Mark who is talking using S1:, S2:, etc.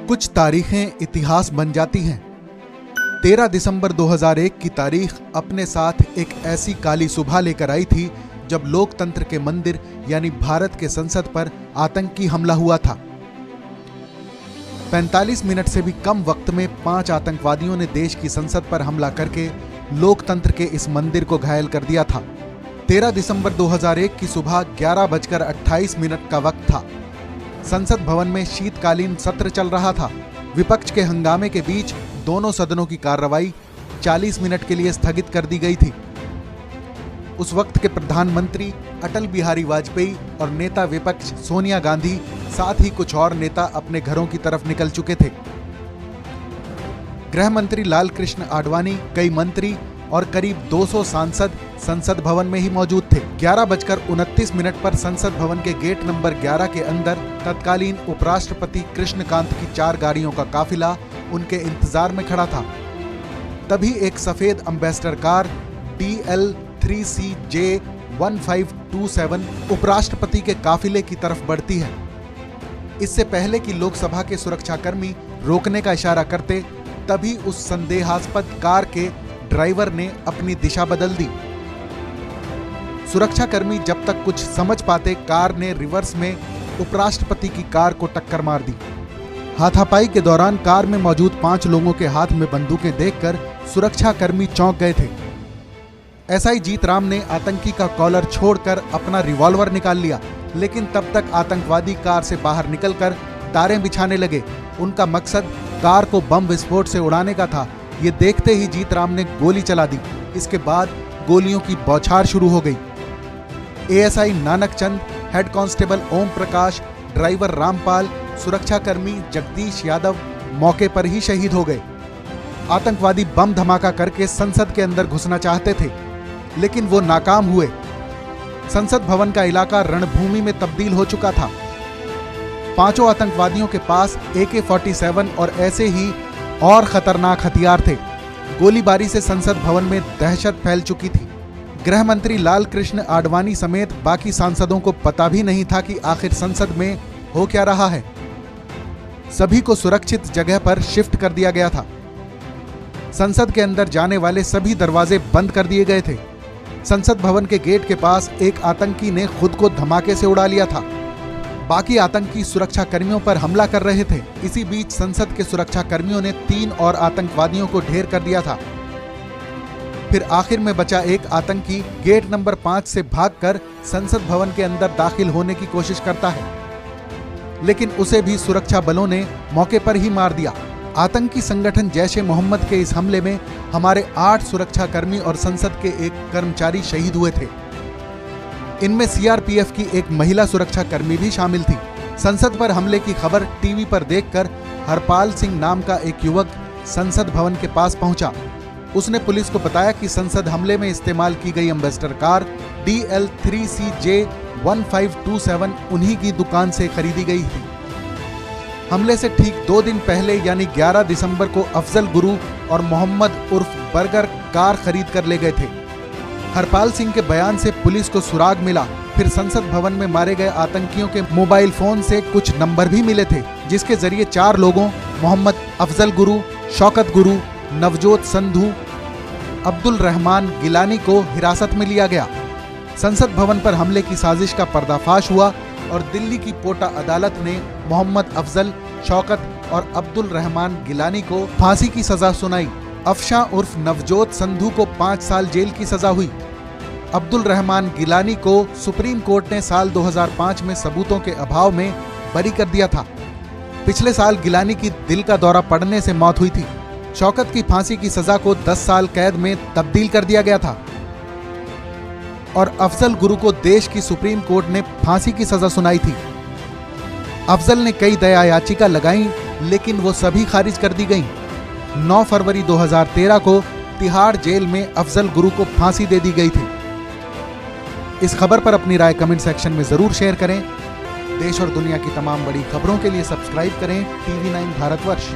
S1: कुछ तारीखें इतिहास बन जाती हैं। 13 दिसंबर 2001 की तारीख अपने साथ एक ऐसी काली सुबह लेकर आई थी जब लोकतंत्र के मंदिर यानी भारत के संसद पर आतंकी हमला हुआ था। 45 मिनट से भी कम वक्त में 5 आतंकवादियों ने देश की संसद पर हमला करके लोकतंत्र के इस मंदिर को घायल कर दिया था। 13 दिसंबर 2001 की सुबह 11:28 का वक्त था। संसद भवन में शीतकालीन सत्र चल रहा था। विपक्ष के हंगामे के बीच दोनों सदनों की कार्रवाई 40 मिनट के लिए स्थगित कर दी गई थी। उस वक्त के प्रधानमंत्री अटल बिहारी वाजपेयी और नेता विपक्ष सोनिया गांधी साथ ही कुछ और नेता अपने घरों की तरफ निकल चुके थे। गृह मंत्री लाल कृष्ण आडवाणी, कई मंत्री और करीब 200 सांसद संसद भवन में ही मौजूद थे। 11:29 पर संसद भवन के गेट नंबर 11 के अंदर तत्कालीन उपराष्ट्रपति कृष्णकांत की 4 गाड़ियों का काफिला उनके इंतजार में खड़ा था। तभी एक सफेद एम्बेसडर कार DL 3CJ1527 उपराष्ट्रपति के काफिले की तरफ बढ़ती है। इससे पहले कि लोकसभा के सुरक्षाकर्मी रोकने का इशारा करते, तभी उस संदेहास्पद कार के ड्राइवर ने अपनी दिशा बदल दी। सुरक्षाकर्मी जब तक कुछ समझ पाते, कार ने रिवर्स में उपराष्ट्रपति की कार को टक्कर मार दी। हाथापाई के दौरान कार में मौजूद 5 लोगों के हाथ में बंदूकें देखकर सुरक्षाकर्मी चौंक गए थे। SI जीत राम ने आतंकी का कॉलर छोड़कर अपना रिवॉल्वर निकाल लिया, लेकिन तब तक आतंकवादी कार से बाहर निकलकर तारें बिछाने लगे। उनका मकसद कार को बम विस्फोट से उड़ाने का था। ये देखते ही जीत राम ने गोली चला दी। इसके बाद गोलियों की बौछार शुरू हो गई। ASI Nanak Chand, head constable Om Prakash, driver Rampal, सुरक्षाकर्मी जगदीश यादव मौके पर ही शहीद हो गए। आतंकवादी बम धमाका करके संसद के अंदर घुसना चाहते थे, लेकिन वो नाकाम हुए। संसद भवन का इलाका रणभूमि में तब्दील हो चुका था। 5 आतंकवादियों के पास AK-47 और ऐसे ही और खतरनाक हथियार थे। गोलीबारी से संसद भवन में दहशत फैल चुकी थी। गृह मंत्री लाल कृष्ण आडवाणी समेत बाकी सांसदों को पता भी नहीं था कि आखिर संसद में हो क्या रहा है। सभी को सुरक्षित जगह पर शिफ्ट कर दिया गया था। संसद के अंदर जाने वाले सभी दरवाजे बंद कर दिए गए थे। संसद भवन के गेट के पास एक आतंकी ने खुद को धमाके से उड़ा लिया था। बाकी आतंकी सुरक्षा कर्मियों पर हमला कर रहे थे। इसी बीच संसद के सुरक्षा कर्मियों ने 3 और आतंकवादियों को ढेर कर दिया था। फिर आखिर में बचा एक आतंकी गेट नंबर 5 से भागकर संसद भवन के अंदर दाखिल होने की कोशिश करता है, लेकिन उसे भी सुरक्षा बलों ने मौके पर ही मार दिया। आतंकी संगठन जैश-ए-मोहम्मद के इस हमले में हमारे 8 सुरक्षाकर्मी और संसद के एक कर्मचारी शहीद हुए थे। इनमें CRPF की एक महिला सुरक्षाकर्मी भी शामिल थी। संसद पर हमले की खबर टीवी पर देखकर हरपाल सिंह नाम का एक युवक संसद भवन के पास पहुंचा। उसने पुलिस को बताया कि संसद हमले में इस्तेमाल की गई एम्बेसडर कार DL 3CJ1527 उन्हीं की दुकान से खरीदी गई थी। हमले से ठीक 2 दिन पहले यानी 11 दिसंबर को अफजल गुरु और मोहम्मद उर्फ बर्गर कार खरीद कर ले गए थे। हरपाल सिंह के बयान से पुलिस को सुराग मिला। फिर संसद भवन में मारे गए आतंकियों के मोबाइल फोन से कुछ नंबर भी मिले थे, जिसके जरिए 4 लोगों मोहम्मद अफजल गुरु, शौकत गुरु, नवजोत संधू, अब्दुल रहमान गिलानी को हिरासत में लिया गया। संसद भवन पर हमले की साजिश का पर्दाफाश हुआ और दिल्ली की पोटा अदालत ने मोहम्मद अफजल, शौकत और अब्दुल रहमान गिलानी को फांसी की सजा सुनाई। अफशा उर्फ नवजोत संधू को 5 साल जेल की सजा हुई। अब्दुल रहमान गिलानी को सुप्रीम कोर्ट ने साल 2005 में सबूतों के अभाव में बरी कर दिया था। पिछले साल गिलानी की दिल का दौरा पड़ने से मौत हुई थी। शौकत की फांसी की सजा को 10 साल कैद में तब्दील कर दिया गया था और अफजल गुरु को देश की सुप्रीम कोर्ट ने फांसी की सजा सुनाई थी। अफजल ने कई दया याचिका लगाई, लेकिन वो सभी खारिज कर दी गईं। 9 फरवरी 2013 को तिहाड़ जेल में अफजल गुरु को फांसी दे दी गई थी। इस खबर पर अपनी राय कमेंट सेक्शन में जरूर शेयर करें। देश और दुनिया की तमाम बड़ी खबरों के लिए सब्सक्राइब करें TV9 भारतवर्ष।